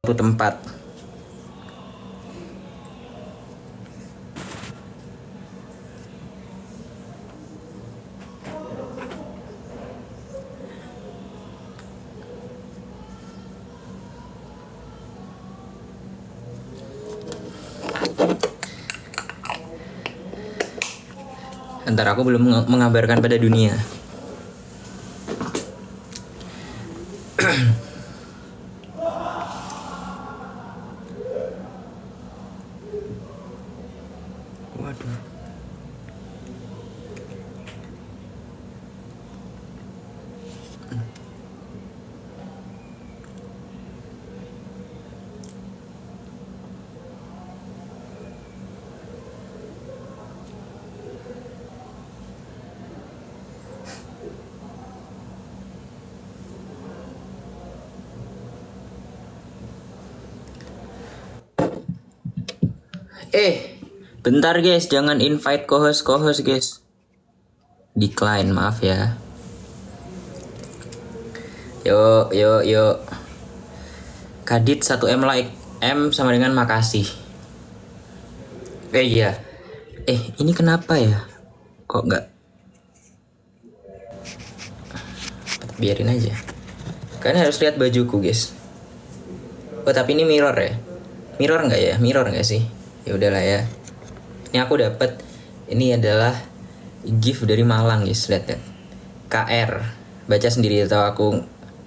suatu tempat. Antara aku belum mengabarkan pada dunia. Waduh. Bentar guys, jangan invite co-host guys. Decline, maaf ya. Yuk. Kadit 1M like. M sama dengan makasih. Iya. Ini kenapa ya? Kok nggak? Biarin aja. Kalian harus lihat bajuku guys. Oh tapi ini mirror ya? Mirror nggak ya? Mirror nggak sih? Ya udahlah ya. Ini aku dapat. Ini adalah gift dari Malang guys. Lihat. KR. Baca sendiri atau aku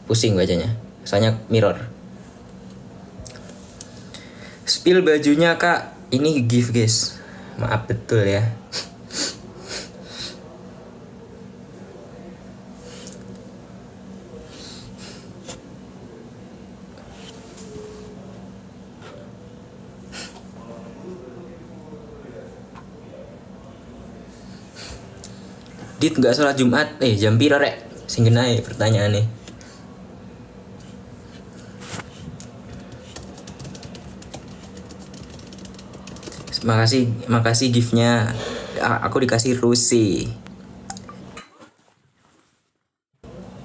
pusing bacanya. Soalnya mirror. Spill bajunya kak. Ini gift guys. Maaf betul ya. Dit nggak sholat Jumat, jam piro rek? Sing genai pertanyaan nih. Makasih giftnya. Aku dikasih Rusi.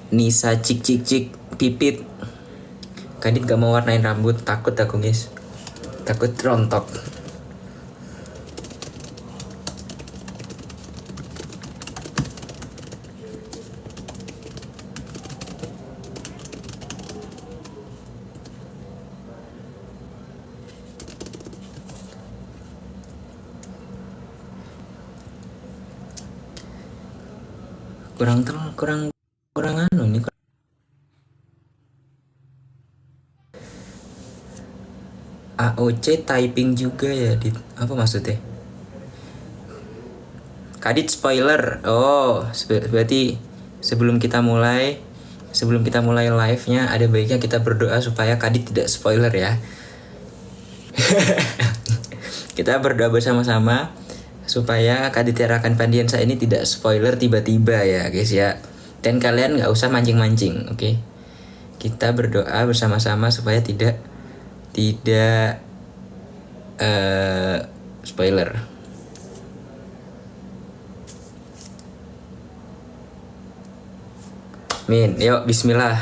Nisa cik pipit. Kadit gak mau warnain rambut, takut aku guys. Takut rontok. kurang anu nih. AOC typing juga ya, apa maksudnya? Kadit spoiler. Oh, berarti sebelum kita mulai live-nya ada baiknya kita berdoa supaya Kadit tidak spoiler ya. Kita berdoa bersama-sama supaya Kadit Rakan Pandiansa ini tidak spoiler tiba-tiba ya guys ya. Dan kalian nggak usah mancing-mancing, oke? Kita berdoa bersama-sama supaya tidak spoiler. Min, yuk bismillah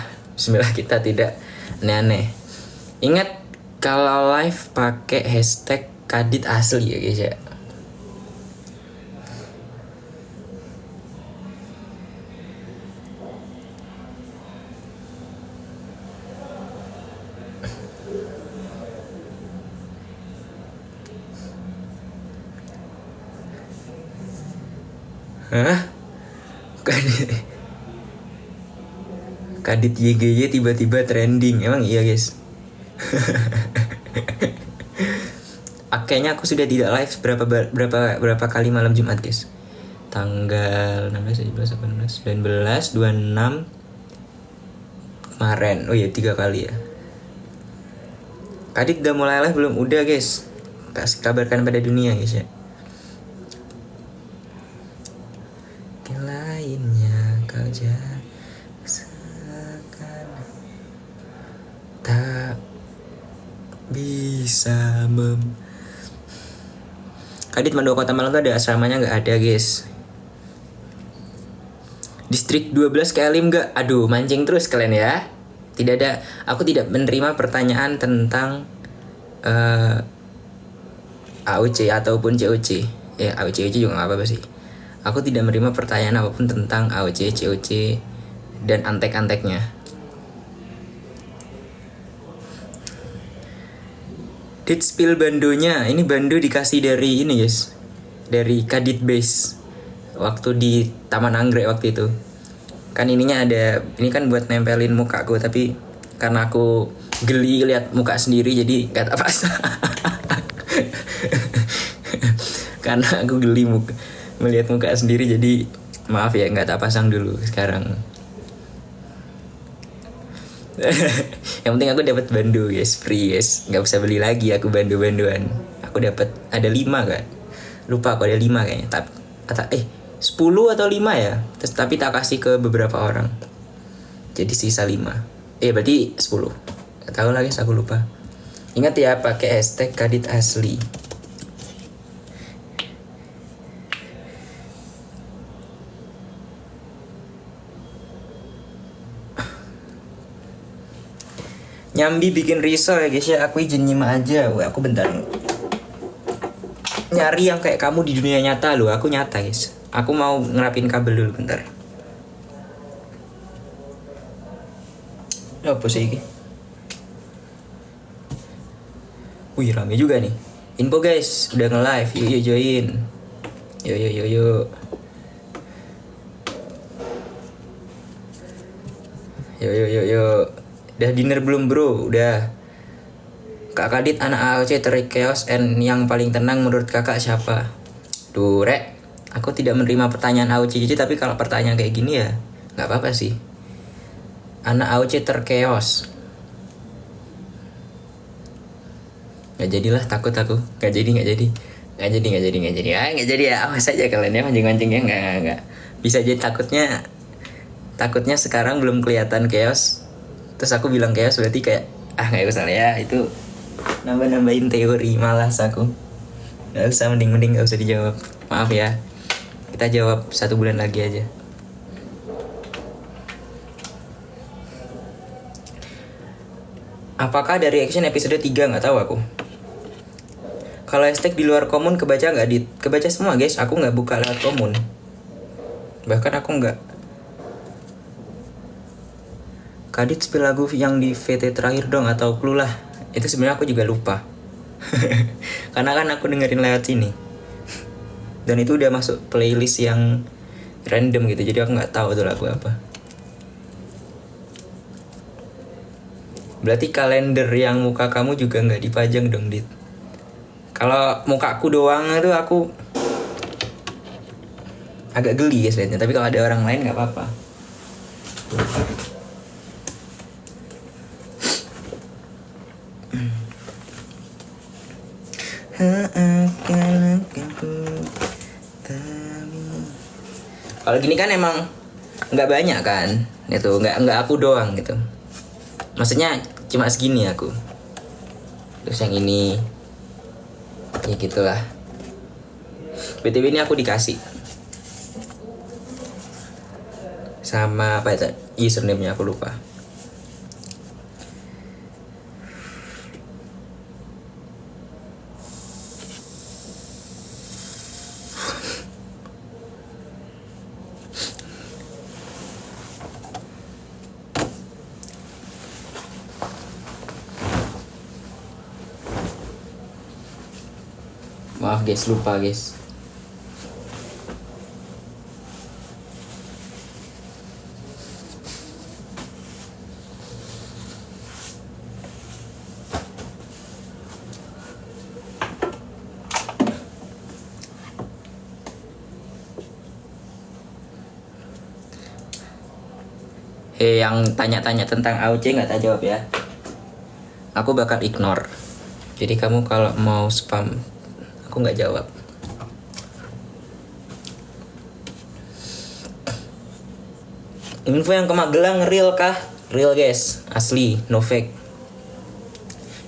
kita tidak aneh-aneh. Ingat kalau live pakai hashtag Kadit asli ya guys ya. Hah? Kadit YGY tiba-tiba trending. Emang iya guys. Kayaknya aku sudah tidak live berapa kali malam Jumat guys. Tanggal 16, 17, 18, 19, 26 kemarin. Oh iya 3 kali ya. Kadit udah mulai live belum? Udah guys. Kasih kabarkan pada dunia guys ya. Lainnya kau jaksakan tak bisa Kadit Mandoko Malang tuh ada asramanya nggak ada guys. Distrik 12 ke Elim nggak? Aduh mancing terus kalian ya. Aku tidak menerima pertanyaan tentang AOC ataupun COC. Ya AOC juga nggak apa-apa sih. Aku tidak menerima pertanyaan apapun tentang AOC, COC, dan antek-anteknya. Dit spill bandonya. Ini bando dikasih dari ini guys, dari Kadit Base waktu di Taman Anggrek waktu itu. Kan ininya ada, ini kan buat nempelin mukaku, tapi karena aku geli lihat muka sendiri jadi gak tak pasang. Karena aku geli melihat muka sendiri jadi maaf ya nggak tak pasang dulu sekarang. Yang penting aku dapat bando guys, free guys, nggak usah beli lagi aku bando-bandoan. Aku dapat ada 5 kan, lupa aku ada 5 kayaknya, tapi 10 atau 5 ya. Terus tapi tak kasih ke beberapa orang, jadi sisa 5. Berarti 10. Gak tahu lagi, aku lupa. Ingat ya, pakai hashtag Kadit Asli. Nyambi bikin risol ya guys ya, aku izin nyimak aja. Aku bentar nyari yang kayak kamu di dunia nyata loh. Aku nyata guys, aku mau ngerapin kabel dulu bentar. Apa sih ini? Wih rame juga nih. Info guys, udah nge-live, yuk join. Yuk. Yuk. Udah dinner belum bro? Udah. Kak Kadit anak AOC terkeos and yang paling tenang menurut kakak siapa? Duh Rek, aku tidak menerima pertanyaan AOC tapi kalau pertanyaan kayak gini ya gak apa-apa sih. Anak AOC terkeos. Gak jadilah, takut aku. Gak jadi. Ah gak jadi ya, awas aja kalian ya mancing-mancingnya. Gak. Bisa jadi takutnya sekarang belum kelihatan chaos. Terus aku bilang chaos berarti kayak gak usah ya, itu nambah-nambahin teori, malas aku. Gak usah, mending gak usah dijawab. Maaf ya, kita jawab 1 bulan lagi aja. Apakah dari action episode 3? Gak tahu aku. Kalau hashtag di luar komun kebaca gak Dit? Kebaca semua guys, aku gak buka lewat komun. Bahkan aku gak. Kadit spill lagu yang di VT terakhir dong, atau clue lah. Itu sebenarnya aku juga lupa. Karena kan aku dengerin lewat sini. Dan itu udah masuk playlist yang random gitu, jadi aku nggak tahu itu lagu apa. Berarti kalender yang muka kamu juga nggak dipajang dong Dit. Kalau mukaku doang itu aku agak geli ya liatnya, tapi kalau ada orang lain nggak apa-apa. Kalau gini kan emang nggak banyak kan, itu nggak aku doang gitu. Maksudnya cuma segini aku. Terus yang ini, ya gitulah. BTW ini aku dikasih sama apa ya, username-nya aku lupa. Maaf guys, lupa guys. Yang tanya-tanya tentang AOC nggak tak jawab ya. Aku bakal ignore. Jadi kamu kalau mau spam, aku nggak jawab. Info yang ke Magelang real kah? Real guys, asli, no fake.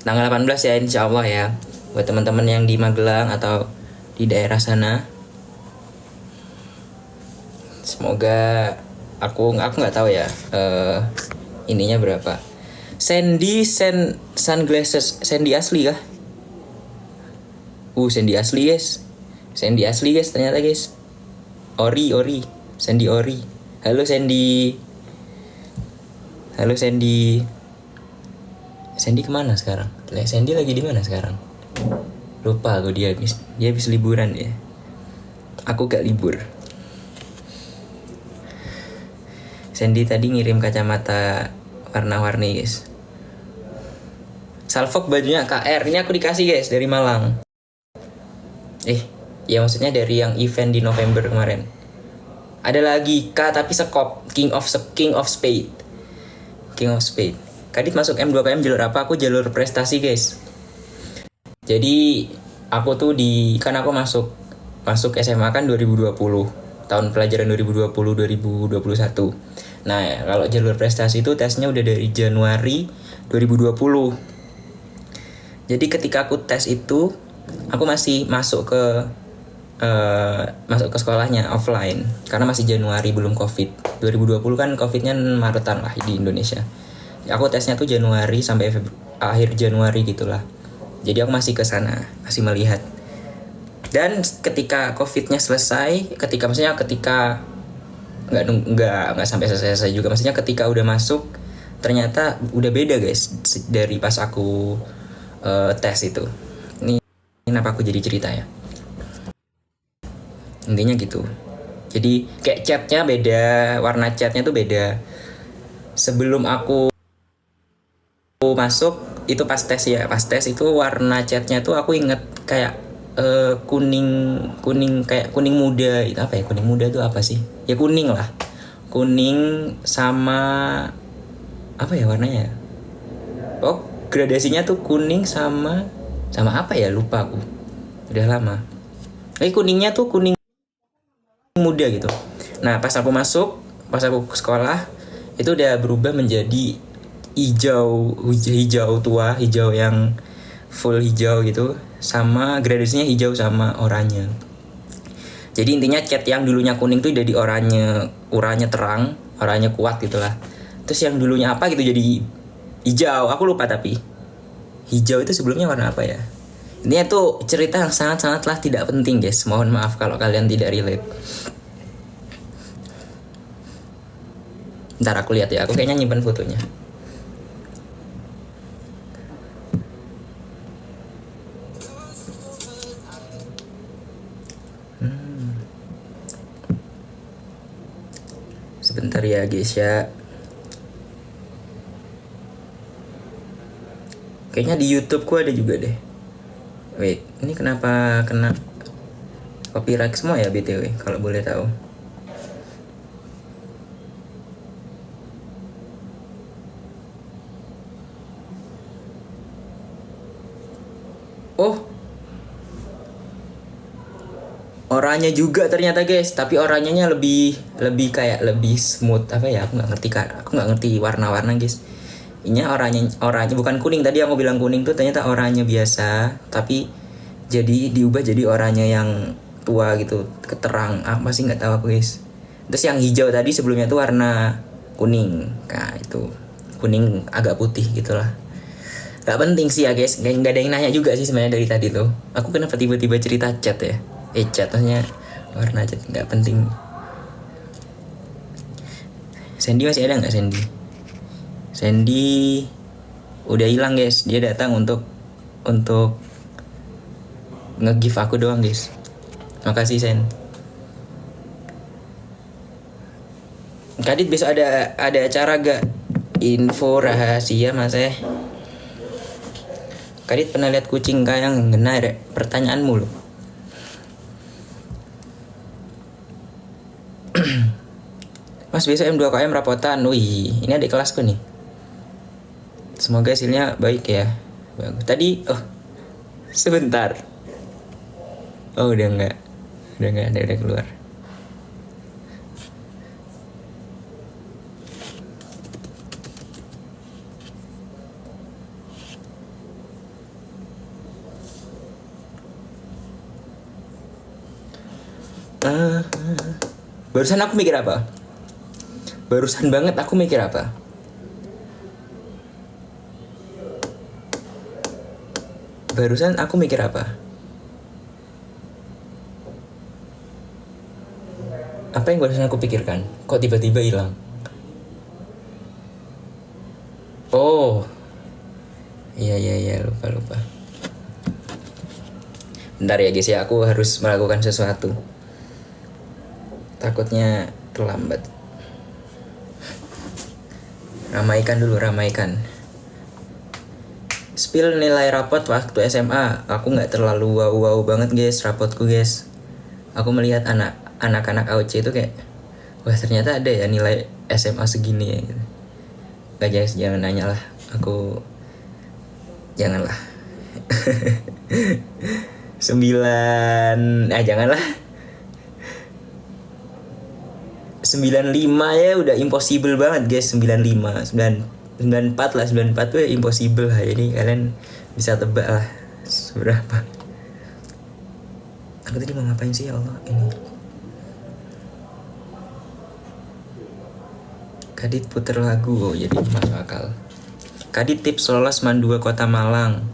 Tanggal 18 ya insya Allah ya. Buat teman-teman yang di Magelang atau di daerah sana, semoga aku nggak tahu ya ininya berapa. Sunglasses Sandy asli kah? Sandy asli guys. Sandy asli guys ternyata guys. Ori. Sandy Ori. Halo Sandy. Halo Sandy. Sandy kemana sekarang? Sandy lagi di mana sekarang? Lupa aku dia habis liburan ya. Aku gak libur. Sandy tadi ngirim kacamata warna-warni guys. Salfok bajunya KR. Ini aku dikasih guys dari Malang. Ya maksudnya dari yang event di November kemarin. Ada lagi K tapi sekop. King of Spade. Kadit masuk M2KM jalur apa? Aku jalur prestasi guys. Jadi aku tuh kan aku masuk SMA kan 2020. Tahun pelajaran 2020-2021. Nah kalau jalur prestasi itu tesnya udah dari Januari 2020. Jadi ketika aku tes itu, aku masih masuk ke sekolahnya offline karena masih Januari belum COVID. 2020 kan COVID-nya Maretan lah di Indonesia. Aku tesnya tuh Januari sampai akhir Januari gitulah. Jadi aku masih ke sana, masih melihat. Dan ketika COVID-nya selesai, ketika nggak sampai selesai juga, maksudnya ketika udah masuk ternyata udah beda guys dari pas aku tes itu. Ini kenapa aku jadi cerita ya? Intinya gitu. Jadi kayak catnya beda, warna catnya tuh beda. Sebelum aku masuk itu pas tes itu warna catnya tuh aku inget kayak kuning kayak kuning muda. Itu apa ya? Kuning muda tuh apa sih? Ya kuning lah. Kuning sama apa ya warnanya? Oh, gradasinya tuh kuning sama apa ya, lupa aku. Udah lama. Kuningnya tuh kuning muda gitu. Nah, pas aku ke sekolah itu udah berubah menjadi hijau tua, hijau yang full hijau gitu, sama gradasinya hijau sama oranye. Jadi intinya cat yang dulunya kuning tuh jadi oranye terang, oranye kuat gitulah. Terus yang dulunya apa gitu jadi hijau, aku lupa tapi hijau itu sebelumnya warna apa ya. Ini tuh cerita yang sangat-sangatlah tidak penting guys. Mohon maaf kalau kalian tidak relate. Ntar aku lihat ya, aku kayaknya nyimpen fotonya. Sebentar ya guys ya. Kayaknya di YouTube ku ada juga deh. Wait, ini kenapa kena copyright semua ya BTW kalau boleh tahu? Oh, oranye juga ternyata guys, tapi oranyenya lebih kayak lebih smooth apa ya? Aku nggak ngerti warna-warna guys. Ini oranye bukan kuning, tadi aku bilang kuning tuh ternyata oranye biasa, tapi jadi diubah jadi oranye yang tua gitu, keterang. Apa sih nggak tahu aku guys. Terus yang hijau tadi sebelumnya tuh warna kuning, nah itu kuning agak putih gitulah. Gak penting sih ya guys, nggak ada yang nanya juga sih sebenarnya dari tadi tuh. Aku kenapa tiba-tiba cerita cat ya? Cat maksudnya warna cat, nggak penting. Sandy masih ada nggak Sandy? Sandy udah hilang guys, dia datang untuk nge-give aku doang guys. Makasih Sen. Kadit besok ada acara gak? Info rahasia mas Kadit pernah lihat kucing kayang benar? Pertanyaanmu loh. Mas besok M2KM rapotan. Wih, ini ada kelasku nih. Semoga hasilnya baik ya. Bagus. Tadi sebentar. Oh udah enggak udah keluar. Barusan aku mikir apa? Barusan banget aku mikir apa? Barusan aku mikir apa? Apa yang barusan aku pikirkan? Kok tiba-tiba hilang? Oh, iya, lupa. Bentar ya guys ya, aku harus melakukan sesuatu. Takutnya terlambat. Ramaikan dulu. Spill nilai rapot waktu SMA. Aku nggak terlalu wow banget guys rapotku guys. Aku melihat anak-anak AOC itu kayak, wah ternyata ada ya nilai SMA segini ya gitu. Gak guys, jangan nanya lah. Janganlah. 95 ya udah impossible banget guys. 95 94 lah, 94 tuh impossible lah. Jadi kalian bisa tebak lah seberapa. Aku tadi mau ngapain sih ya Allah ini. Kadit puter lagu, oh jadi masuk akal. Kadit tips lolos MAN 2 Kota Malang.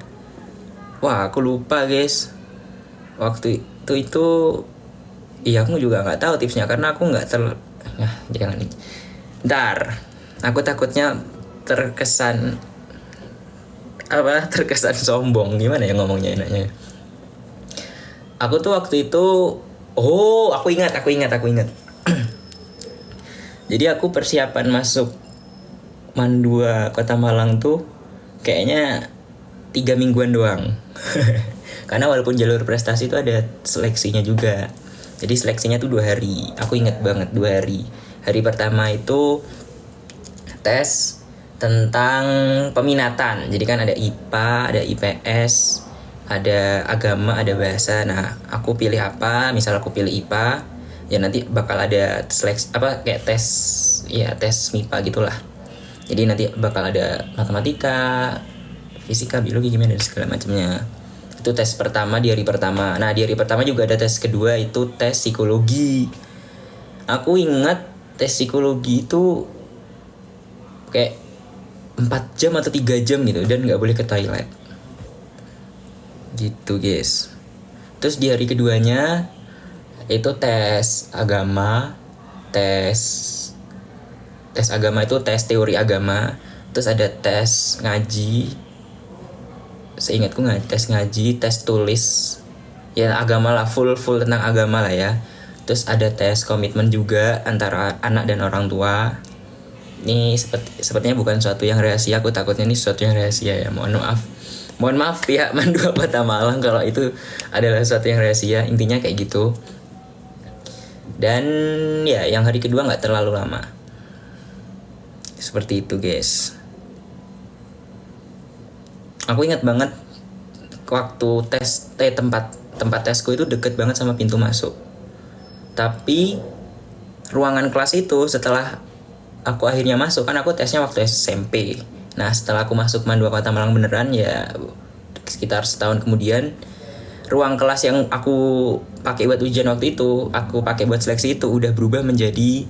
Wah aku lupa guys. Waktu itu iya aku juga nggak tahu tipsnya karena aku nggak jangan nih. Ntar aku takutnya terkesan sombong. Gimana ya ngomongnya enaknya. Aku tuh waktu itu aku ingat. Jadi aku persiapan masuk MAN 2 Kota Malang tuh kayaknya 3 mingguan doang. Karena walaupun jalur prestasi itu ada seleksinya juga. Jadi seleksinya tuh 2 hari. Aku ingat banget 2 hari. Hari pertama itu tes tentang peminatan. Jadi kan ada IPA, ada IPS, ada agama, ada bahasa. Nah, aku pilih apa? Misal aku pilih IPA, ya nanti bakal ada seleksi kayak tes MIPA gitulah. Jadi nanti bakal ada matematika, fisika, biologi, kimia dan segala macamnya. Itu tes pertama di hari pertama. Nah, di hari pertama juga ada tes kedua, itu tes psikologi. Aku ingat tes psikologi itu kayak 4 jam atau 3 jam gitu dan gak boleh ke toilet. Gitu guys. Terus di hari keduanya itu tes agama. Tes agama itu tes teori agama. Terus ada tes ngaji. Seingatku tes ngaji, tes tulis. Ya agama lah, full tentang agama lah ya. Terus ada tes komitmen juga antara anak dan orang tua. Ini sepertinya bukan sesuatu yang rahasia. Aku takutnya ini sesuatu yang rahasia ya. Mohon maaf pihak MAN 2 Kota Malang kalau itu adalah sesuatu yang rahasia. Intinya kayak gitu. Dan ya yang hari kedua gak terlalu lama. Seperti itu guys. Aku ingat banget waktu tempat tesku itu deket banget sama pintu masuk. Tapi ruangan kelas itu setelah aku akhirnya masuk, kan aku tesnya waktu SMP. Nah setelah aku masuk MAN 2 Kota Malang beneran ya sekitar setahun kemudian, ruang kelas yang aku pakai buat ujian waktu itu, aku pakai buat seleksi itu udah berubah menjadi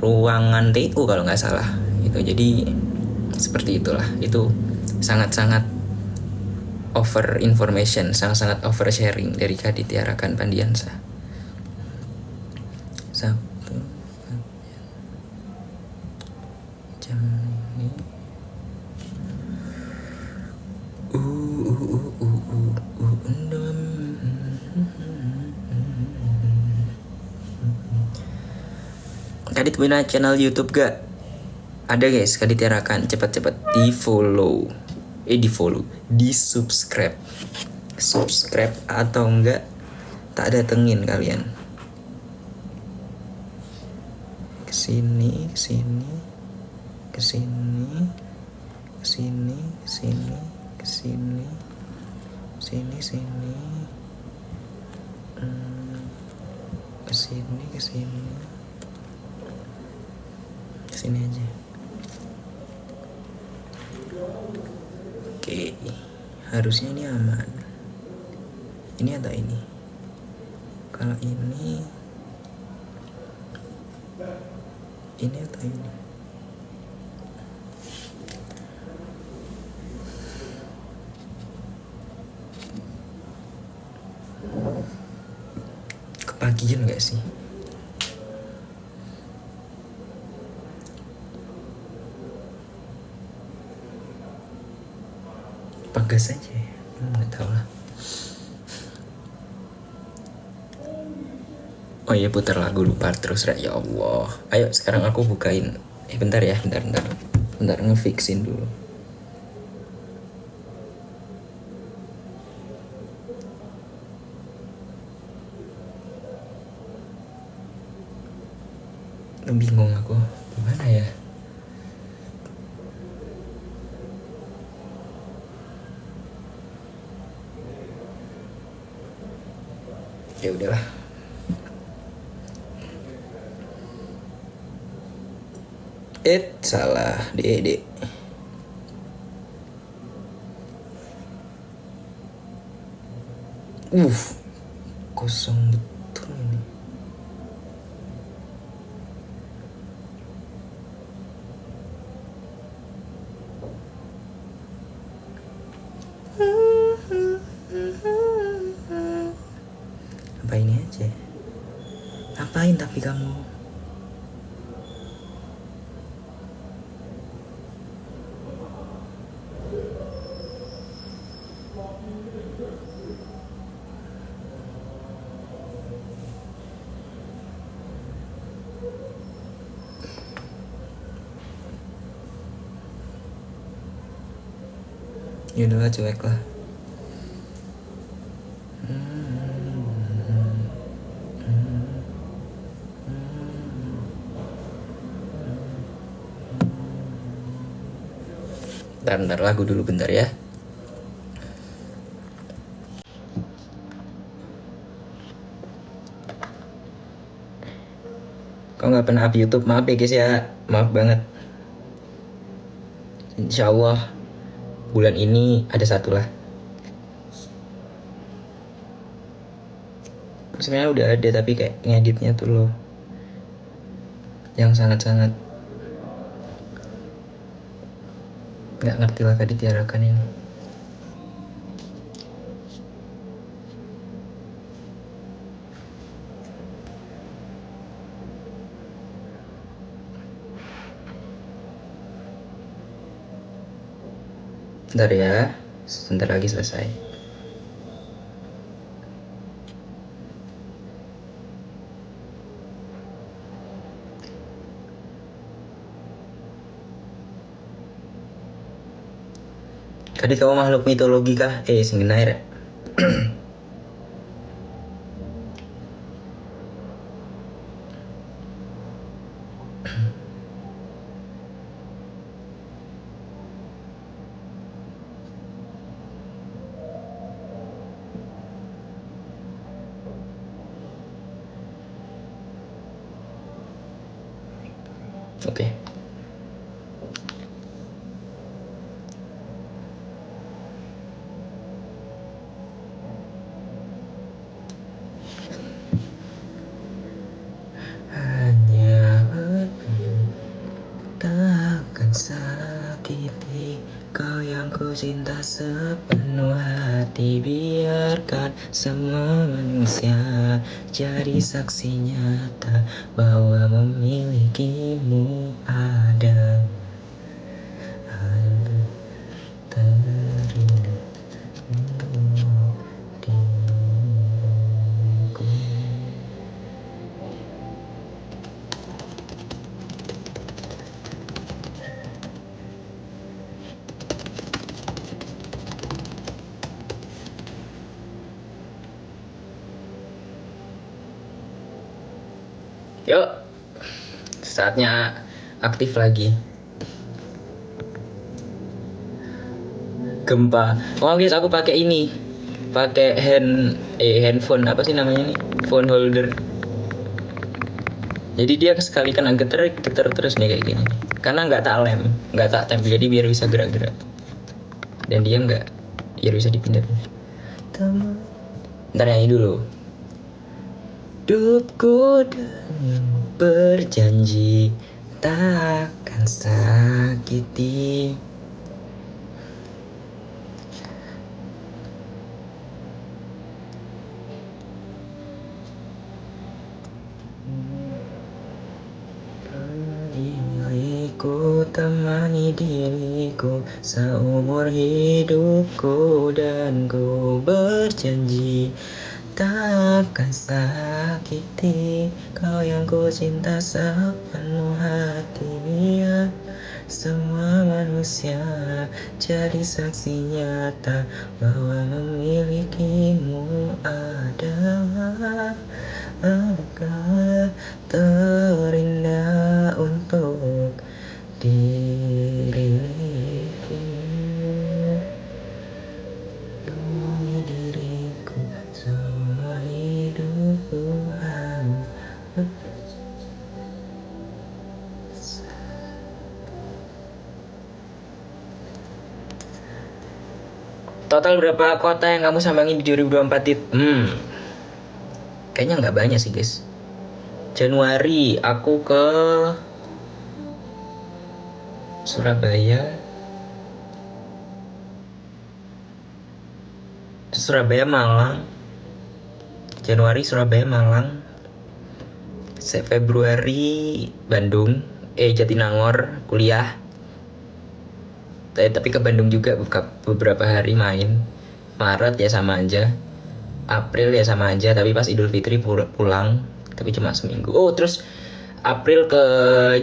ruangan TU kalau nggak salah. Itu jadi seperti itulah. Itu sangat-sangat over information, sangat-sangat over sharing dari Kadit Tiarakan Pandiansa. Sabtu jam ini. Kadit punya channel YouTube gak? Ada guys, Kadit Tiarakan. Cepat di follow, di subscribe atau enggak tak datengin kalian. Kesini. Kesini aja. Oke, harusnya ini aman. Ini atau ini? Kalau ini atau ini? nostalgia nggak sih? Pagas aja ya, nggak tahu lah. Oh iya, putar lagu lupa terus ya Allah. Ayo sekarang aku bukain. Bentar ya, bentar ngefixin dulu. Bingung aku gimana ya. Ya udahlah. Salah Dede. Kosong betul ini. Apa ini aja? Ngapain tapi kamu? Ya udahlah, cuek lah. Bentar lagu dulu bentar ya. Kau nggak pernah up YouTube, maaf ya guys ya, maaf banget. Insya Allah bulan ini ada satu lah. Sebenarnya udah ada tapi kayak ngeditnya tuh loh yang sangat-sangat nggak ngerti lah ditiarakan ini. Bentar ya, sebentar lagi selesai. Tadi kamu makhluk mitologi kah? Sing air. Oke. Hanya takkan sakiti kau yang ku cinta sepenuh hati. Biarkan semua manusia jadi saksi nyata bahwa memilikimu ada terindah untuk diriku. Yuk, saatnya aktif lagi. Gempa. Oh guys, aku pakai ini, pakai handphone apa sih namanya nih, phone holder. Jadi dia sekali kena getar terus nih kayak gini. Karena nggak tak lem, nggak tak tempel, jadi biar bisa gerak-gerak. Dan dia nggak, biar bisa dipindah. Ntar nyanyi dulu. Hidupku berjanji takkan sakiti. temani diriku seumur hidupku, dan ku berjanji takkan sakiti kau yang ku cinta sepenuh hati. Biar semua manusia jadi saksi nyata bahwa memilikimu adalah anugerah terindah untuk diriku. Temani diriku seumur hidupku. Total berapa kota yang kamu sambangi di 2024, Dit? Kayaknya nggak banyak sih, guys. Januari aku ke Surabaya, Malang. Januari Surabaya, Malang. Februari Bandung, Jatinangor kuliah. Tapi ke Bandung juga beberapa hari main. Maret ya sama aja. April ya sama aja, tapi pas Idul Fitri pulang, tapi cuma seminggu. Oh, terus April ke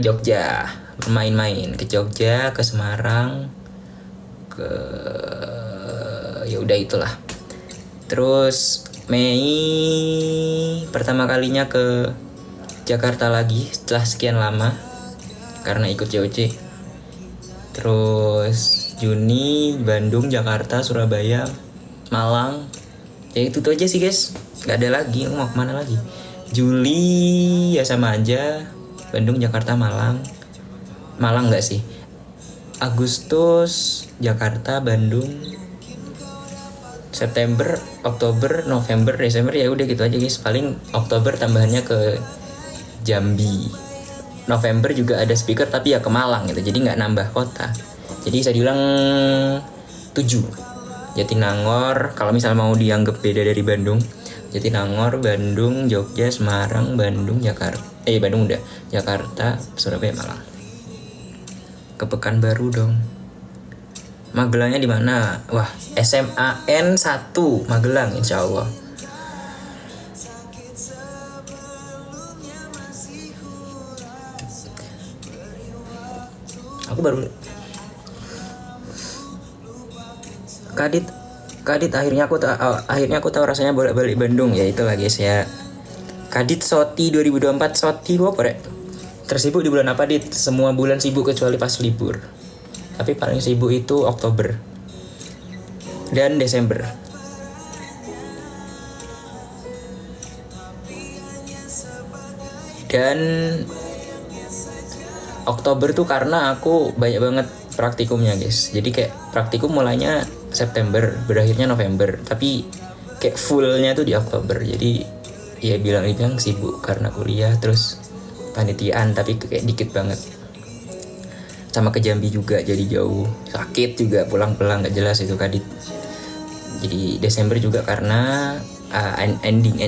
Jogja, main-main ke Jogja, ke Semarang, ke ya udah itulah. Terus Mei pertama kalinya ke Jakarta lagi setelah sekian lama karena ikut JOC. Terus Juni Bandung, Jakarta, Surabaya, Malang. Ya itu tuh aja sih, guys. Gak ada lagi, mau kemana lagi. Juli ya sama aja, Bandung, Jakarta, Malang. Malang gak sih. Agustus Jakarta, Bandung. September, Oktober, November, Desember ya udah gitu aja, guys. Paling Oktober tambahannya ke Jambi. November juga ada speaker tapi ya ke Malang gitu. Jadi nggak nambah kota. Jadi bisa dibilang 7. Jatinangor kalau misal mau dianggap beda dari Bandung. Jatinangor, Bandung, Jogja, Semarang, Bandung, Jakarta. Bandung udah. Jakarta, Surabaya, Malang. Ke Pekanbaru dong. Magelangnya di mana? Wah, SMAN 1 Magelang insyaallah. Aku baru Kadit akhirnya aku tahu rasanya bolak-balik Bandung. Ya itulah, guys ya. Kadit Soti 2024. Soti gue apa, Rek? Tersibuk di bulan apa, Dit? Semua bulan sibuk kecuali pas libur. Tapi paling sibuk itu Oktober dan Desember. Dan Oktober tuh karena aku banyak banget praktikumnya, guys. Jadi kayak praktikum mulainya September, berakhirnya November. Tapi kayak fullnya tuh di Oktober. Jadi ya bilang sibuk karena kuliah, terus panitiaan, tapi kayak dikit banget. Sama ke Jambi juga jadi jauh, sakit juga, pulang-pulang gak jelas itu Kadit. Jadi Desember juga karena ending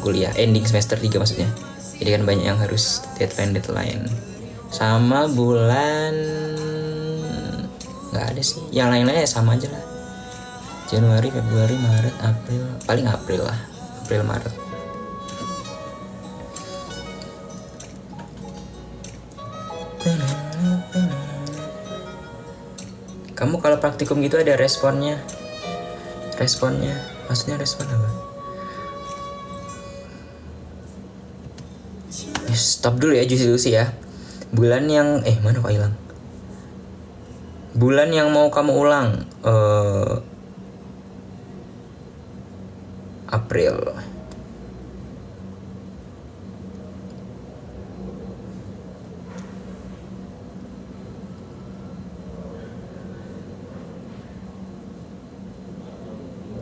kuliah, ending semester 3 maksudnya. Jadi kan banyak yang harus deadline. Sama bulan nggak ada sih, yang lain-lainnya sama aja lah. Januari, Februari, Maret, April, paling April lah, April, Maret. Kamu kalau praktikum gitu ada responnya? Maksudnya respon apa? Stop dulu ya diskusi ya. Bulan yang mana kok hilang? Bulan yang mau kamu ulang April.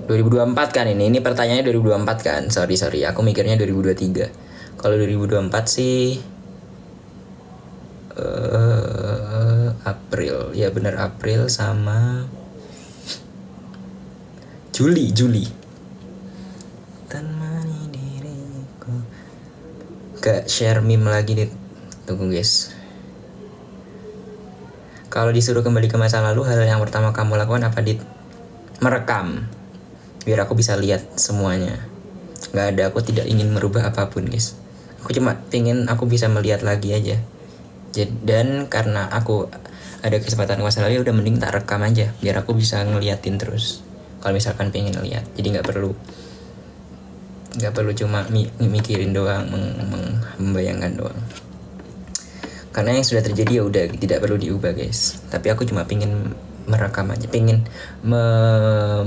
...2024 kan ini pertanyaannya 2024 kan. Sorry aku mikirnya 2023. Kalau 2024 sih April, ya bener April sama Juli. Temani diriku. Gak share meme lagi nih, tunggu guys. Kalau disuruh kembali ke masa lalu, hal yang pertama kamu lakukan apa, Dit? Merekam, biar aku bisa lihat semuanya. Nggak ada, aku tidak ingin merubah apapun, guys. Aku cuma pengen aku bisa melihat lagi aja. Dan karena aku ada kesempatan masa lalu, udah mending tak rekam aja, biar aku bisa ngeliatin terus. Kalau misalkan pengen lihat, jadi nggak perlu cuma mikirin doang, membayangkan doang. Karena yang sudah terjadi ya udah, tidak perlu diubah, guys. Tapi aku cuma pengen merekam aja, pengen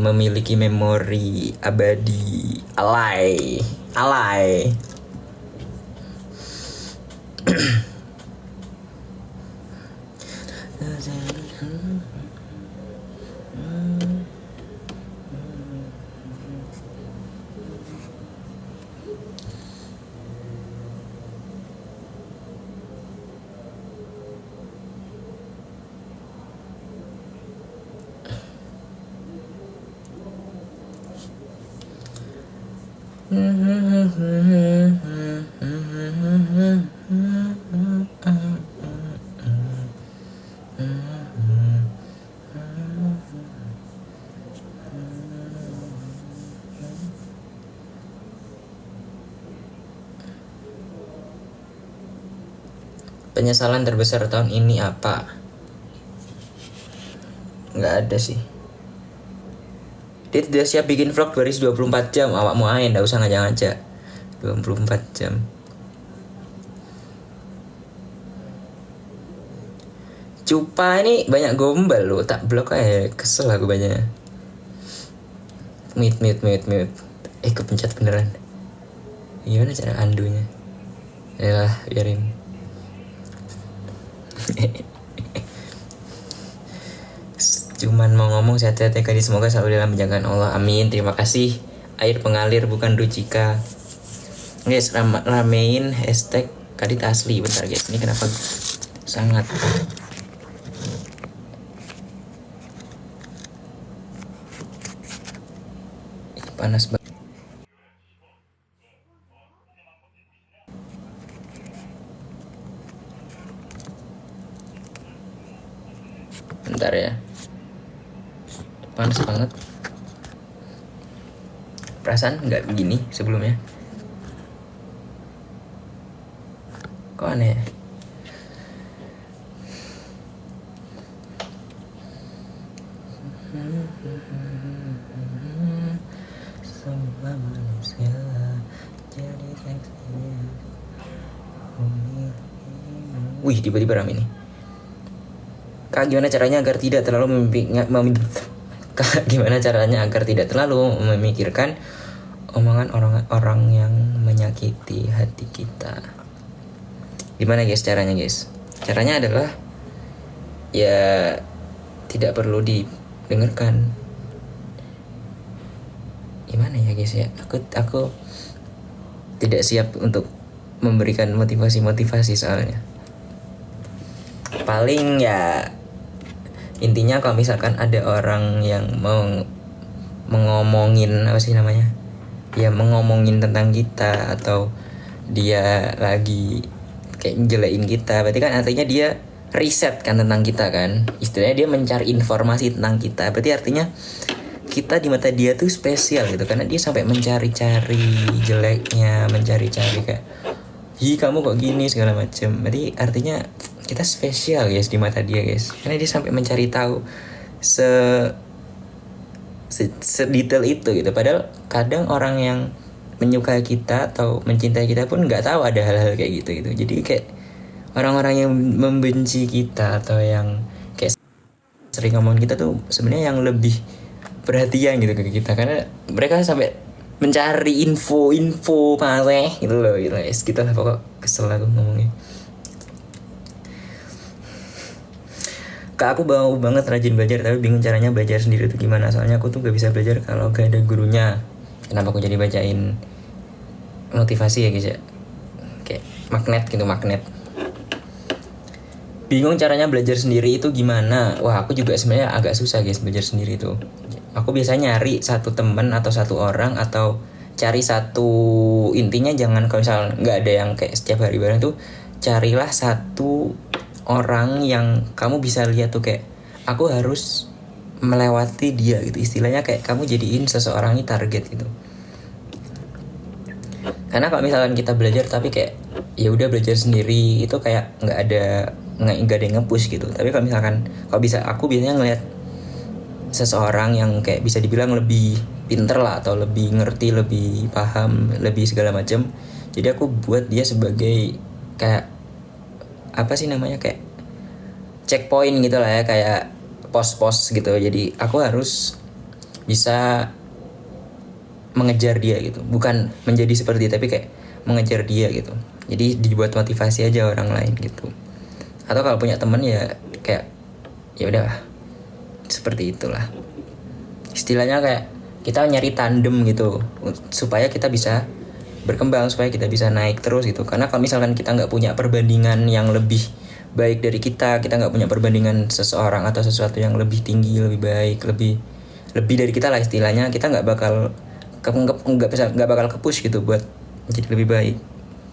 memiliki memori abadi alay. Penyesalan terbesar tahun ini apa? Nggak ada sih. Dia tidak siap bikin vlog 24 jam. Awak mau aja, nggak usah ngajak-ngajak. 24 jam. Cupa ini banyak gombal loh. Tak blok aja, kesel aku banyak. Mute. Kepencet beneran. Gimana cara andunya? Yalah, biarin. Cuman mau ngomong sehat-sehat ya, semoga selalu dalam penjagaan Allah, amin. Terima kasih. Air pengalir bukan Rucika. Guys, ramein hashtag Kadit asli. Bentar guys, ini kenapa sangat panas banget. Bentar ya, panas banget. Perasaan nggak begini sebelumnya. Kok aneh? Semua manusia jadi seksi. Wih, tiba-tiba rame ini. Kak, gimana caranya agar tidak terlalu gimana caranya agar tidak terlalu memikirkan omongan orang-orang yang menyakiti hati kita? Gimana guys caranya guys? Caranya adalah ya tidak perlu didengarkan. Gimana ya guys ya? Aku tidak siap untuk memberikan motivasi soalnya. Paling ya intinya kalau misalkan ada orang yang mau mengomongin apa sih namanya? Ya mengomongin tentang kita atau dia lagi kayak jelekin kita, berarti kan artinya dia riset kan tentang kita kan. Istilahnya dia mencari informasi tentang kita. Berarti artinya kita di mata dia tuh spesial gitu, karena dia sampai mencari-cari jeleknya, mencari-cari kayak hi kamu kok gini segala macam. Berarti artinya kita spesial guys di mata dia guys, karena dia sampai mencari tahu sedetail itu gitu. Padahal kadang orang yang menyukai kita atau mencintai kita pun nggak tahu ada hal-hal kayak gitu. Jadi kayak orang-orang yang membenci kita atau yang kayak sering ngomong kita tuh sebenarnya yang lebih perhatian gitu ke kita, karena mereka sampai mencari info maleh gitu loh gitu guys. Gitu lah pokok, kesel aku ngomongnya. Kak, aku mau banget rajin belajar tapi bingung caranya belajar sendiri tuh gimana. Soalnya aku tuh gak bisa belajar kalau gak ada gurunya. Kenapa aku jadi bacain motivasi ya guys ya, kayak magnet. Bingung caranya belajar sendiri itu gimana. Wah, aku juga sebenarnya agak susah guys belajar sendiri tuh. Aku biasanya nyari satu teman atau satu orang, atau cari satu, intinya jangan kalau misal nggak ada yang kayak setiap hari bareng tuh, carilah satu orang yang kamu bisa lihat tuh kayak aku harus melewati dia gitu, istilahnya kayak kamu jadiin seseorang ini target gitu. Karena kalau misalkan kita belajar tapi kayak ya udah belajar sendiri itu kayak nggak ada yang nge-push gitu. Tapi kalau misalkan aku biasanya ngeliat seseorang yang kayak bisa dibilang lebih pinter lah atau lebih ngerti, lebih paham, lebih segala macam. Jadi aku buat dia sebagai kayak apa sih namanya, kayak checkpoint gitu lah ya, kayak pos-pos gitu. Jadi aku harus bisa mengejar dia gitu, bukan menjadi seperti dia, tapi kayak mengejar dia gitu. Jadi dibuat motivasi aja orang lain gitu. Atau kalau punya teman ya kayak ya udah seperti itulah. Istilahnya kayak kita nyari tandem gitu supaya kita bisa berkembang, supaya kita bisa naik terus gitu. Karena kalau misalkan kita nggak punya perbandingan yang lebih baik dari kita nggak punya perbandingan seseorang atau sesuatu yang lebih tinggi, lebih baik, lebih dari kita lah istilahnya, kita nggak bakal kepush gitu buat jadi lebih baik.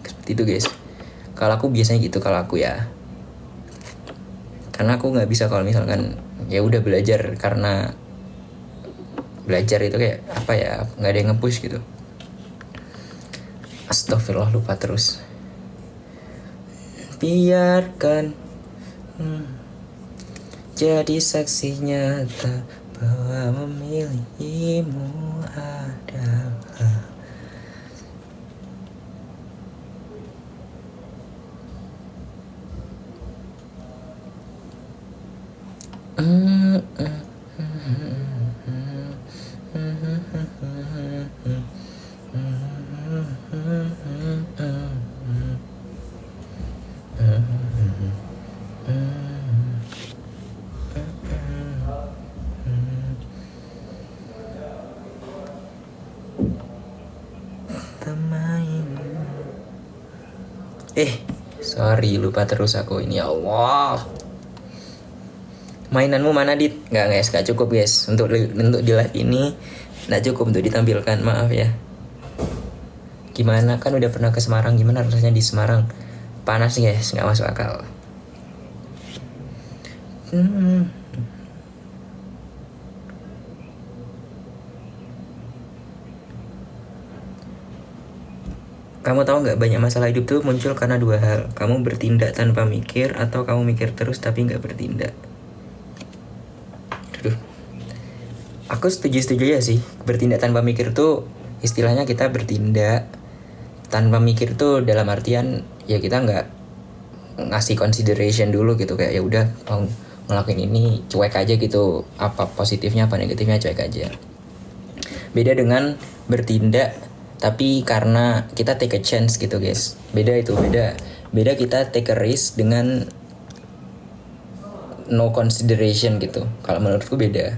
Seperti itu guys. Kalau aku biasanya gitu, kalau aku ya. Karena aku nggak bisa kalau misalkan ya udah belajar, karena belajar itu kayak apa ya, nggak ada yang nge-push gitu. Astagfirullah, lupa terus. Biarkan jadi saksi nyata bahwa memilihmu adalah sorry lupa terus aku ini, ya Allah. Mainanmu mana Dit? Nggak cukup guys untuk di live ini, nggak cukup untuk ditampilkan, maaf ya. Gimana, kan udah pernah ke Semarang, gimana rasanya di Semarang? Panas guys, nggak masuk akal. Kamu tahu nggak, banyak masalah hidup tuh muncul karena dua hal. Kamu bertindak tanpa mikir, atau kamu mikir terus tapi nggak bertindak. Aduh. Aku setuju ya sih. Bertindak tanpa mikir tuh istilahnya kita bertindak tanpa mikir tuh dalam artian ya kita nggak ngasih consideration dulu gitu, kayak ya udah mau ngelakuin ini cuek aja gitu, apa positifnya apa negatifnya cuek aja. Beda dengan bertindak tapi karena kita take a chance gitu guys. Beda kita take a risk dengan no consideration gitu. Kalau menurutku beda.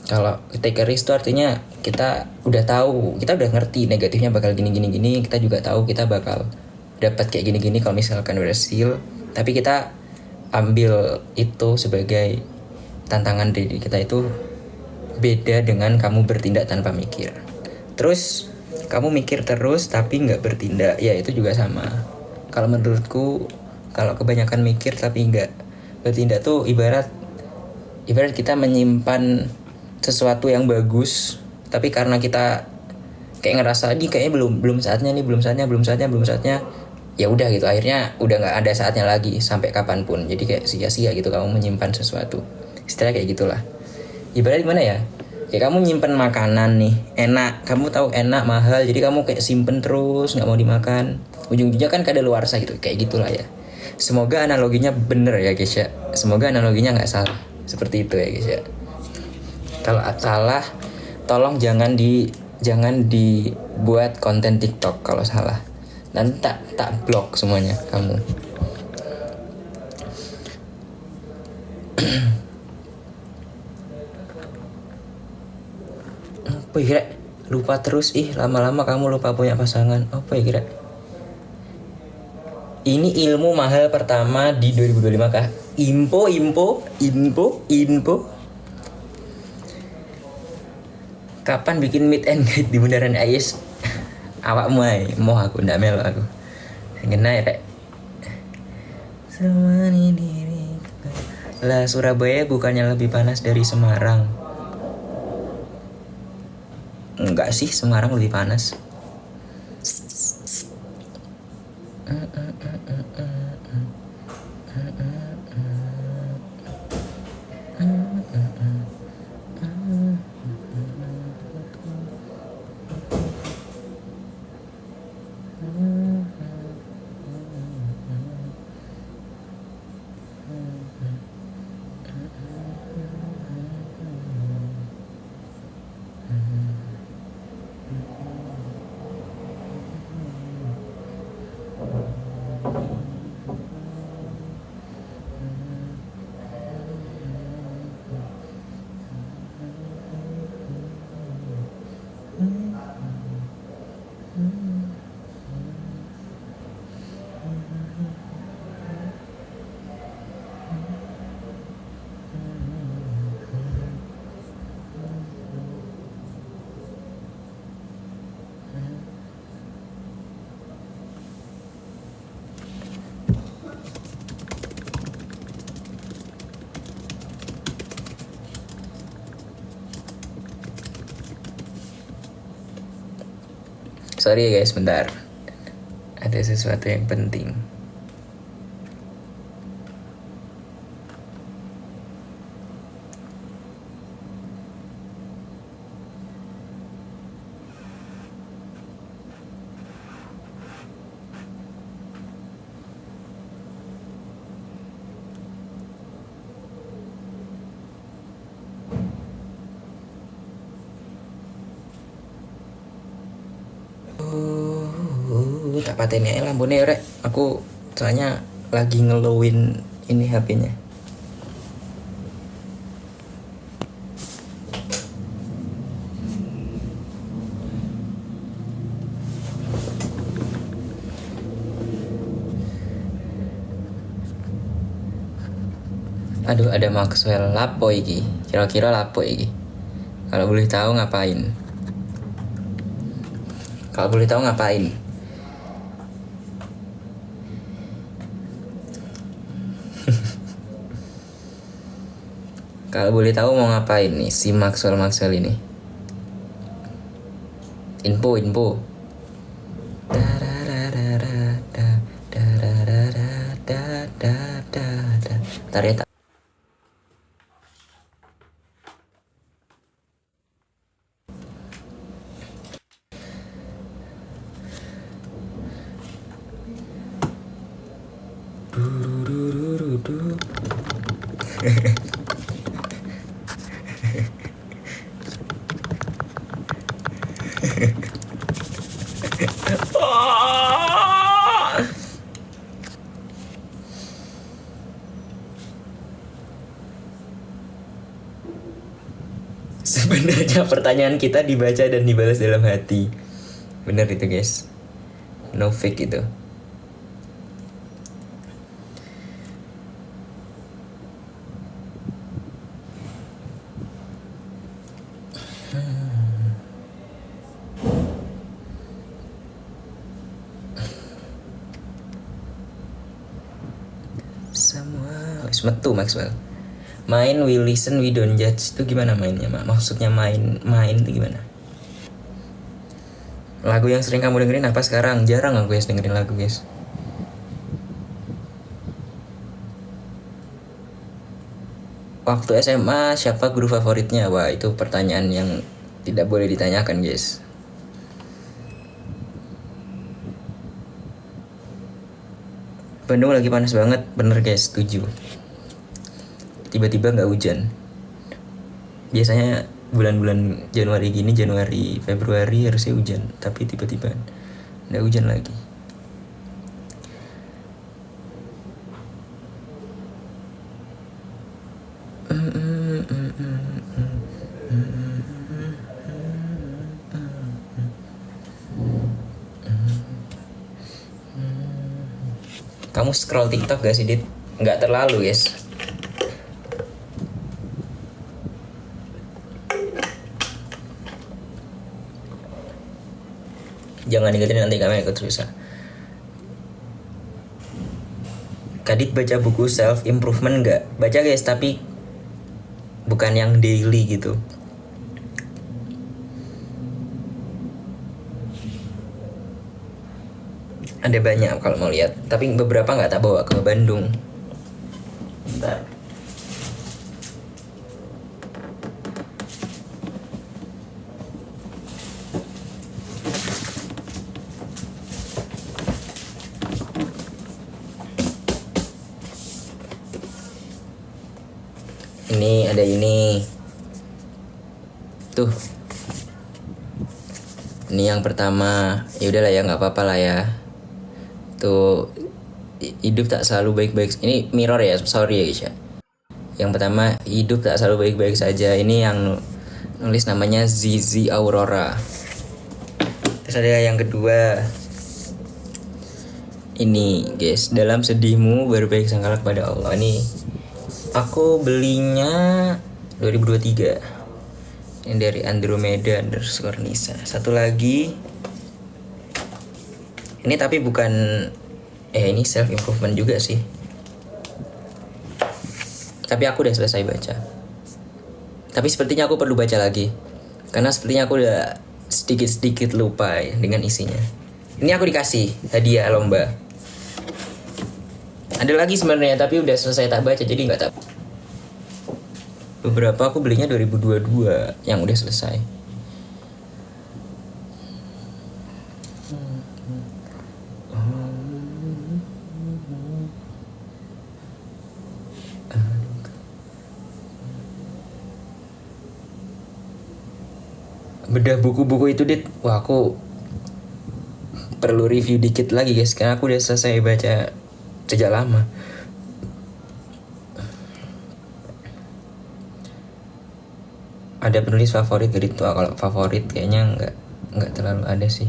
Kalau take a risk itu artinya kita udah tahu, kita udah ngerti negatifnya bakal gini, kita juga tahu kita bakal dapat kayak gini kalau misalkan berhasil, tapi kita ambil itu sebagai tantangan diri kita. Itu beda dengan kamu bertindak tanpa mikir. Terus kamu mikir terus tapi nggak bertindak, ya itu juga sama. Kalau menurutku, kalau kebanyakan mikir tapi nggak bertindak tuh ibarat kita menyimpan sesuatu yang bagus, tapi karena kita kayak ngerasa ini kayaknya belum saatnya, ya udah gitu, akhirnya udah nggak ada saatnya lagi sampai kapanpun. Jadi kayak sia-sia gitu kamu menyimpan sesuatu. Istilah kayak gitulah. Ibarat gimana ya? Kayak kamu nyimpen makanan nih, enak, kamu tahu enak mahal, jadi kamu kayak simpen terus nggak mau dimakan. Ujung-ujungnya kan kadaluarsa gitu, kayak gitulah ya. Semoga analoginya bener ya guys ya. Semoga analoginya nggak salah. Seperti itu ya guys ya. Kalau salah, tolong jangan dibuat konten TikTok kalau salah. Nanti tak blok semuanya kamu. Apa ya kira? Lupa terus lama-lama kamu lupa punya pasangan. Apa ya kira? Ini ilmu mahal pertama di 2025 kah? Info. Kapan bikin meet and greet di Bundaran Ais? Awakmu ae, mau aku ndak melo aku. Ngena ya rek. Semani diri. Lah Surabaya bukannya lebih panas dari Semarang? Enggak sih, Semarang lebih panas. Sorry ya guys, bentar. Ada sesuatu yang penting. Tak paten ya lampunya rek. Aku soalnya lagi ngelowin ini HP-nya. Aduh, ada Maxwell lapo iki. Kira-kira lapo iki. Kalau boleh tahu ngapain? Kalau boleh tahu ngapain? Kalau boleh tahu mau ngapain nih si Maxwell ini? Info. Ntar ya. Sebenarnya pertanyaan kita dibaca dan dibalas dalam hati. Bener itu guys. No fake itu. Semua wis metu Maxwell. Main we listen we don't judge itu gimana mainnya mak? Maksudnya main itu gimana? Lagu yang sering kamu dengerin apa sekarang? Jarang aku guys dengerin lagu guys. Waktu SMA siapa guru favoritnya? Wah itu pertanyaan yang tidak boleh ditanyakan guys. Bandung lagi panas banget, bener guys, setuju. Tiba-tiba nggak hujan. Biasanya bulan-bulan Januari, Februari harusnya hujan, tapi tiba-tiba nggak hujan lagi. Kamu scroll TikTok gak sih, Dit? Nggak terlalu, guys. Jangan diingetin nanti kami ikut susah. Kadit baca buku self improvement nggak? Baca guys, tapi bukan yang daily gitu. Ada banyak kalau mau lihat, tapi beberapa nggak tak bawa ke Bandung. Bentar. Ini ada ini. Tuh. Ini yang pertama. Ya udahlah ya, nggak apa-apa lah ya. Tuh, hidup tak selalu baik-baik. Ini mirror ya, sorry ya guys ya. Yang pertama, hidup tak selalu baik-baik saja. Ini yang nulis namanya Zizi Aurora. Terus ada yang kedua. Ini guys, dalam sedihmu berbaik sangkalah kepada Allah. Ini aku belinya 2023. Ini dari Andromeda _ Nisa. Satu lagi. Ini tapi bukan ini self improvement juga sih. Tapi aku udah selesai baca. Tapi sepertinya aku perlu baca lagi. Karena sepertinya aku udah sedikit-sedikit lupa ya dengan isinya. Ini aku dikasih hadiah lomba. Ada lagi sebenarnya tapi udah selesai tak baca jadi nggak tak. Beberapa aku belinya 2022 yang udah selesai. Bedah buku-buku itu dit, wah aku perlu review dikit lagi guys karena aku udah selesai baca sejak lama. Ada penulis favorit gitu? Kalau favorit kayaknya nggak terlalu ada sih.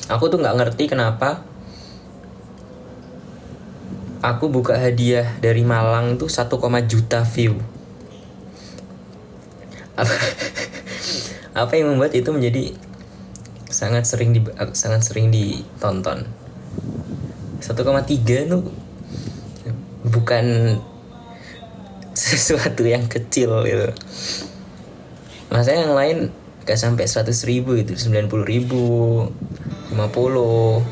Aku tuh nggak ngerti kenapa aku buka hadiah dari Malang tuh 1, juta view. Apa yang membuat itu menjadi sangat sering ditonton. 1,3 tuh bukan sesuatu yang kecil gitu. Masa yang lain gak sampai 100.000 itu, 90.000, 50,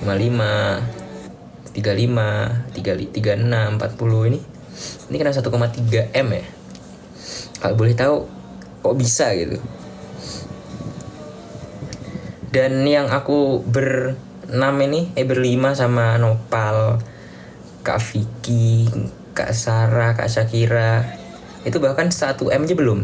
55, 35, 36, 40 ini kena 1,3 M ya. Kalau boleh tahu kok bisa gitu. Dan yang aku berlima sama Nopal, Kak Vicky, Kak Sarah, Kak Shakira, itu bahkan 1 M aja belum.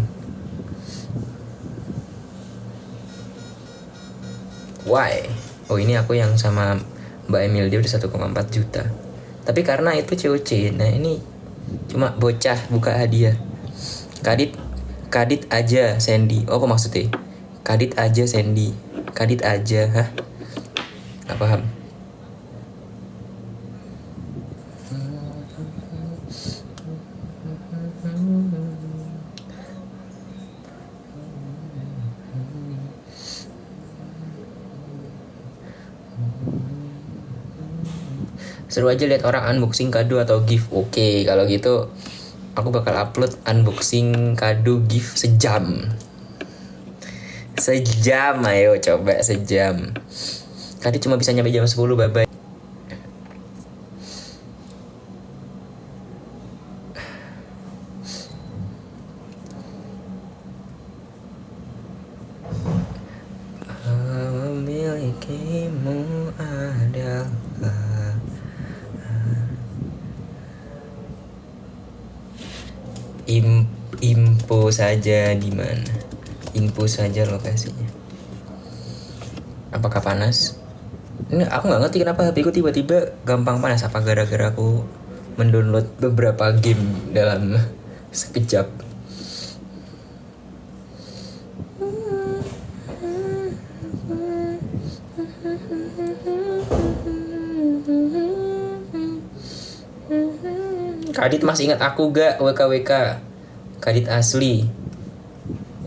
Why? Oh ini aku yang sama Mbak Emil dia udah 1,4 juta. Tapi karena itu COC, nah ini cuma bocah buka hadiah. Kadit aja Sandy. Oh apa maksudnya? Kadit aja Sandy. Kadit aja, hah? Gak paham. Seru aja lihat orang unboxing kado atau gift. Oke, kalau gitu aku bakal upload unboxing kado gift sejam. Sejam, ayo coba sejam. Tadi cuma bisa nyampe jam 10, bye-bye. Memilikimu adalah info saja di mana? Info saja lokasinya. Apakah panas? Ini aku nggak ngerti kenapa HP ku tiba-tiba gampang panas. Apa gara-gara aku mendownload beberapa game dalam sekejap? Kadit masih ingat aku gak? WKWK Kadit asli.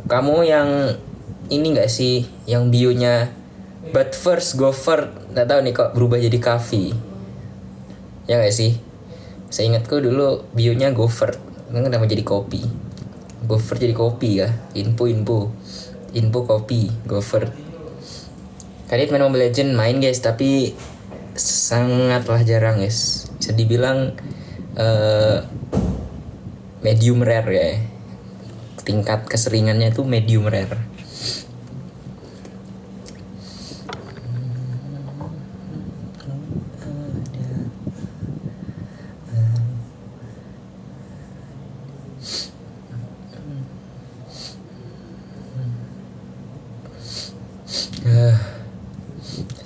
Kamu yang ini gak sih? Yang bionya but first go first. Gak tahu nih kok berubah jadi Kavi. Ya gak sih? Saya ingatku dulu bionya go first. Kenapa jadi kopi? Go first jadi kopi ya. Info kopi go first. Kadit main Mobile Legends main guys, tapi sangatlah jarang guys. Bisa dibilang medium rare ya. Tingkat keseringannya itu medium rare.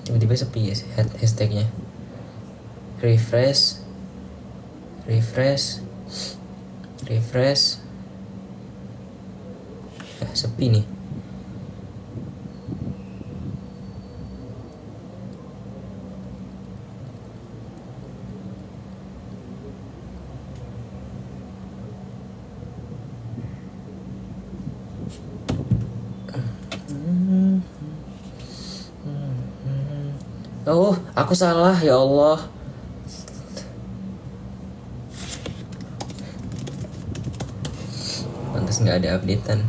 Tiba-tiba sepi ya hashtagnya. Refresh. Sepi nih. Oh, aku salah ya Allah. Pantas nggak ada updatean.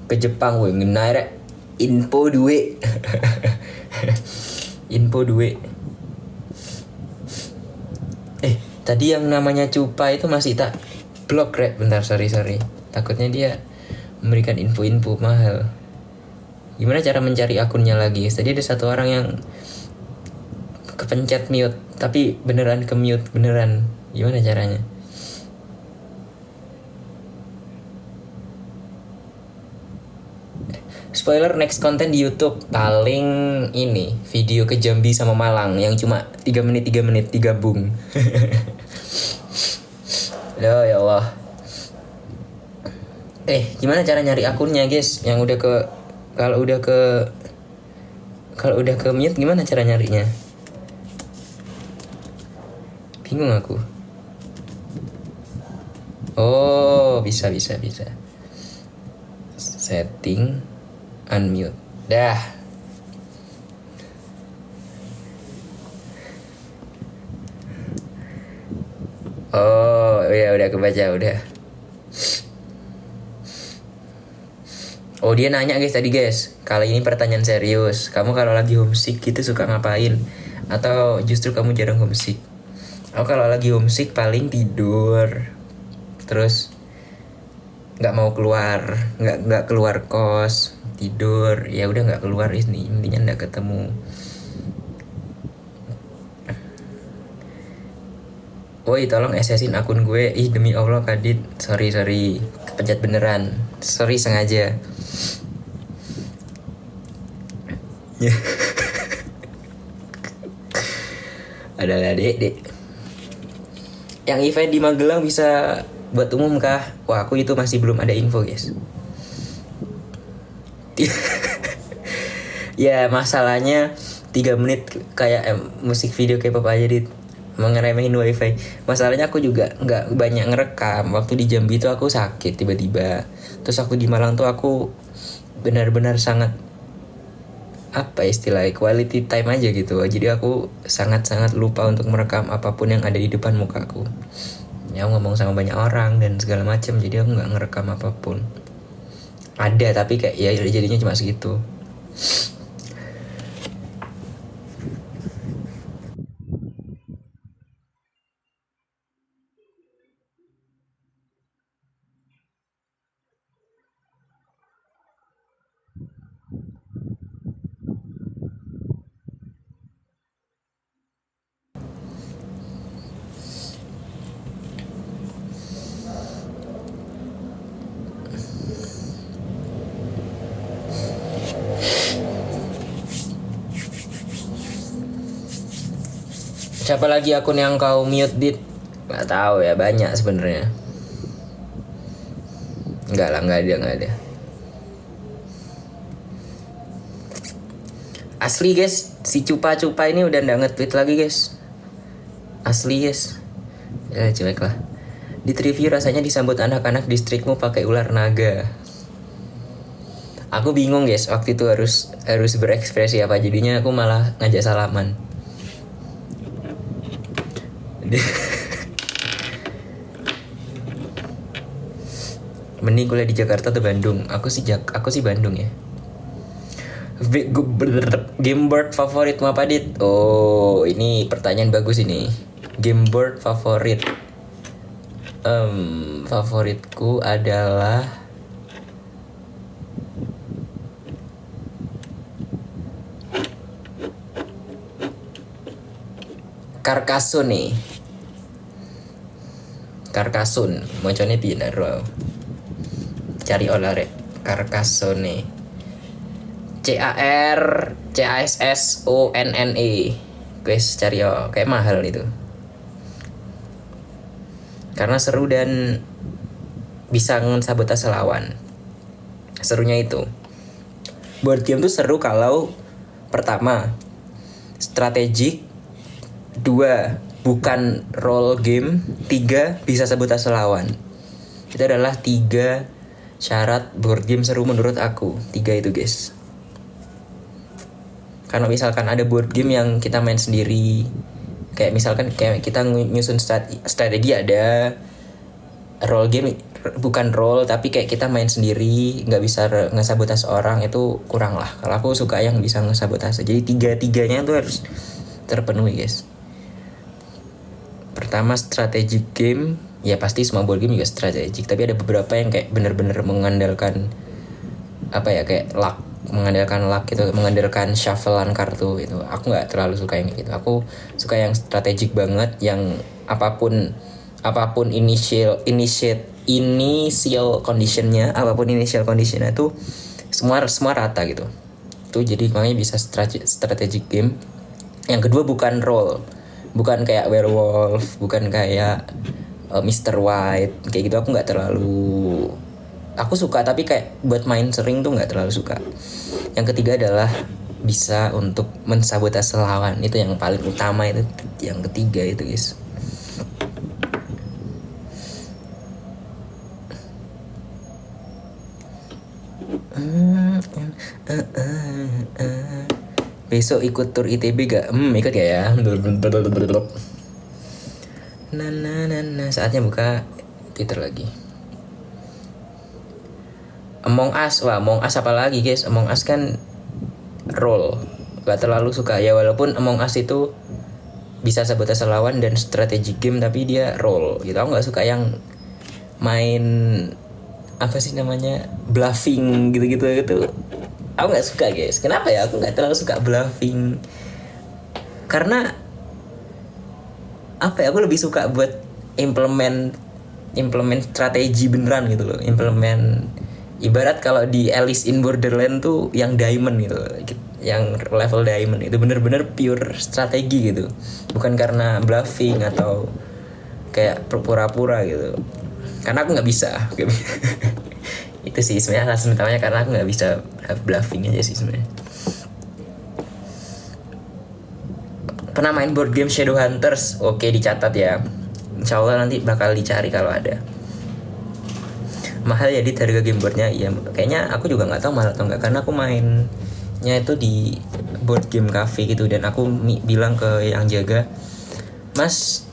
Ke Jepang gue ngenaik info duit. Info duit. Tadi yang namanya Cupa itu masih tak blok rek. Bentar, sorry. Takutnya dia memberikan info-info mahal. Gimana cara mencari akunnya lagi? Tadi ada satu orang yang kepencet mute, tapi beneran ke mute beneran. Gimana caranya? Spoiler, next konten di YouTube paling ini video ke Jambi sama Malang yang cuma 3 menit digabung. Loh ya Allah. Gimana cara nyari akunnya guys? Yang udah ke kalau udah ke mute gimana cara nyarinya? Bingung aku. Oh, bisa. Setting unmute. Dah. Oh, ya udah kebaca udah. Oh, dia nanya guys tadi guys. Kali ini pertanyaan serius. Kamu kalau lagi homesick gitu suka ngapain? Atau justru kamu jarang homesick? Aku kalau lagi homesick paling tidur. Terus nggak mau keluar, nggak keluar kos, tidur. Ya udah nggak keluar, ini intinya nggak ketemu. Woi, tolong SS-in akun gue. Demi Allah Kadit, sorry kepencet beneran, sorry sengaja. Adalah dek. Yang event di Magelang bisa buat umum kah? Wah, aku itu masih belum ada info guys. Ya masalahnya 3 menit kayak musik video K-pop aja dit, mengeremehin wifi. Masalahnya aku juga nggak banyak ngerekam. Waktu di Jambi itu aku sakit tiba-tiba. Terus aku di Malang tuh aku benar-benar sangat apa istilahnya quality time aja gitu. Jadi aku sangat-sangat lupa untuk merekam apapun yang ada di depan mukaku. Ya ngomong sama banyak orang dan segala macam. Jadi aku nggak ngerekam apapun. Ada tapi kayak ya jadinya cuma segitu. Siapa lagi akun yang kau mute, Dit? Nggak tahu ya, banyak sebenarnya. Enggak lah, nggak ada. Asli guys, si Cupa-Cupa ini udah nggak nge-tweet lagi guys. Asli guys. Ya cuek lah. Di review rasanya disambut anak-anak distrikmu pakai ular naga. Aku bingung guys, waktu itu harus berekspresi apa, jadinya aku malah ngajak salaman. Mending kuliah di Jakarta atau Bandung? Aku sih Bandung ya. Game board favoritmu apa, Dit? Oh, ini pertanyaan bagus ini. Game board favorit. Favoritku adalah Carcassonne. Carcassonne, macamnya pinar wow. Cari olare Carcassonne. CARCASSONNE. Guys, cari yo, kayak mahal itu. Karena seru dan bisa sabotase lawan. Serunya itu. Board game tuh seru kalau pertama strategik, 2 bukan role game, 3 bisa sabotase lawan. Itu adalah 3 syarat board game seru menurut aku. 3 itu guys. Karena misalkan ada board game yang kita main sendiri, kayak misalkan kayak kita nyusun strategi, ada role game bukan role tapi kayak kita main sendiri, nggak bisa ngesabotase orang, itu kurang lah. Kalau aku suka yang bisa ngesabotase. Jadi 3-3-nya tuh harus terpenuhi guys. Pertama strategic game, ya pasti semua board game juga strategic, tapi ada beberapa yang kayak bener-bener mengandalkan apa ya, kayak luck gitu, mengandalkan shufflean kartu itu. Aku nggak terlalu suka yang gitu. Aku suka yang strategik banget, yang apapun initial conditionnya, apapun initial conditionnya itu semua rata gitu. Itu jadi makanya bisa strategic game. Yang kedua bukan role, bukan kayak werewolf, bukan kayak Mr. White kayak gitu. Aku nggak terlalu, aku suka tapi kayak buat main sering tuh nggak terlalu suka. Yang ketiga adalah bisa untuk mensabotase lawan. Itu yang paling utama, itu yang ketiga itu guys. Besok ikut tur ITB gak? Ikut gak ya? Nah, saatnya buka Twitter lagi. Among Us, wah Among Us apa lagi guys? Among Us kan role, gak terlalu suka ya, walaupun Among Us itu bisa sabotase lawan dan strategic game, tapi dia role gitu. Aku gak suka yang main apa sih namanya, bluffing gitu. Aku gak suka guys. Kenapa ya aku gak terlalu suka bluffing? Karena apa ya, aku lebih suka buat implement strategi beneran gitu loh. Ibarat kalau di Alice in Borderland tuh yang diamond gitu, yang level diamond itu bener-bener pure strategi gitu, bukan karena bluffing atau kayak pura-pura gitu. Karena aku nggak bisa. Itu sih sebenarnya alasan utamanya, karena aku nggak bisa bluffing aja sih sebenarnya. Pernah main board game Shadowhunters? Oke, dicatat ya. Insya Allah nanti bakal dicari kalau ada. Mahal ya di harga gameboardnya? Iya, kayaknya aku juga nggak tahu mahal atau enggak, karena aku mainnya itu di board game cafe gitu, dan aku bilang ke yang jaga, Mas